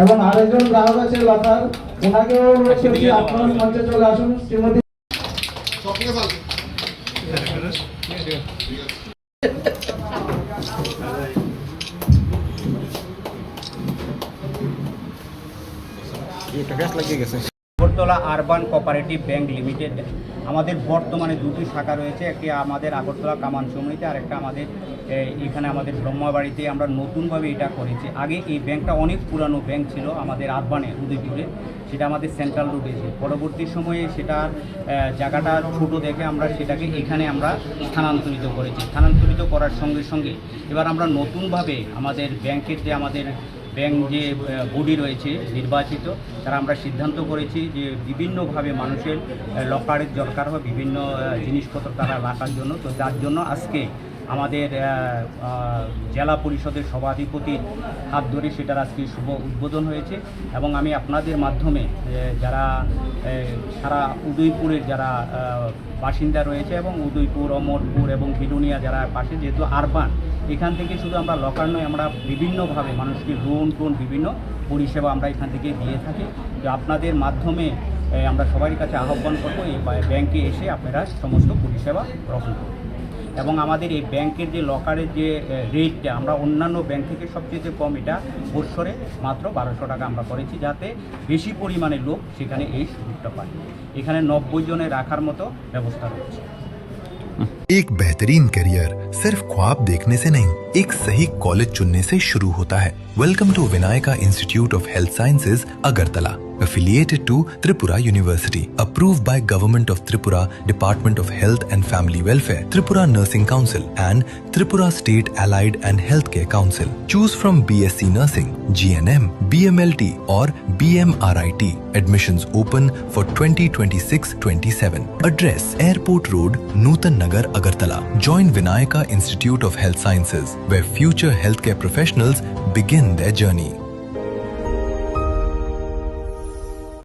এবং আরেকজন গ্রাহক আছে লতার, ওনাকেও অনুরোধ করছি আপনার মঞ্চে চলে আসুন। Shrimati Agartala urban cooperative bank limited আমাদের বর্তমানে দুটি শাখা রয়েছে, একটি আমাদের আগরতলা কামান সমিতি আর একটা আমাদের এখানে আমাদের ব্রহ্মাবাড়িতে আমরা নতুনভাবে এটা করেছি। আগে এই ব্যাংকটা অনেক পুরানো ব্যাংক ছিল আমাদের আরবানে উদয়পুরে, সেটা আমাদের সেন্ট্রাল রোডে ছিল। পরবর্তী সময়ে সেটার জায়গাটা ছোট দেখে আমরা সেটাকে এখানে আমরা স্থানান্তরিত করেছি। স্থানান্তরিত করার সঙ্গে সঙ্গে এবার আমরা নতুনভাবে আমাদের ব্যাংকের যে আমাদের ব্যাংক যে বডি রয়েছে নির্বাচিত, তারা আমরা সিদ্ধান্ত করেছি যে বিভিন্নভাবে মানুষের লকারের দরকার হয়, বিভিন্ন জিনিসপত্র তারা রাখার জন্য। তো যার জন্য আজকে আমাদের জেলা পরিষদের সভাধিপতির হাত ধরে সেটার আজকে শুভ উদ্বোধন হয়েছে। এবং আমি আপনাদের মাধ্যমে যারা সারা উদয়পুরের যারা বাসিন্দা রয়েছে এবং উদয়পুর, অমরপুর এবং বিলুনিয়া যারা পাশে, যেহেতু আরবান, এখান থেকে শুধু আমরা লকার নয়, আমরা বিভিন্নভাবে মানুষকে লোন বিভিন্ন পরিষেবা আমরা এখান থেকে দিয়ে থাকি। তো আপনাদের মাধ্যমে আমরা সবার কাছে আহ্বান করব এই ব্যাংকে এসে আপনারা সমস্ত পরিষেবা গ্রহণ করুন। এবং আমাদের এই ব্যাংকের যে লকারের যে রেটটা আমরা অন্যান্য ব্যাংক থেকে সবচেয়ে কম, এটা বৎসরে মাত্র 1200 টাকা আমরা করেছি, যাতে বেশি পরিমাণে লোক সেখানে এই সুবিধা পায়। এখানে 90 জনের রাখার মতো ব্যবস্থা রয়েছে। एक बेहतरीन करियर सिर्फ ख्वाब देखने से नहीं, एक सही कॉलेज चुनने से शुरू होता है। Welcome to Vinayaka institute of health sciences Agartala, affiliated to Tripura University, approved by Government of Tripura, Department of Health and Family Welfare, Tripura Nursing Council and Tripura State Allied and Healthcare Council. Choose from BSc Nursing, GNM, BMLT or BMRIT. Admissions open for 2026-27. Address: Airport Road, Nutan Nagar, Agartala. Join Vinayaka Institute of Health Sciences, where future healthcare professionals begin their journey.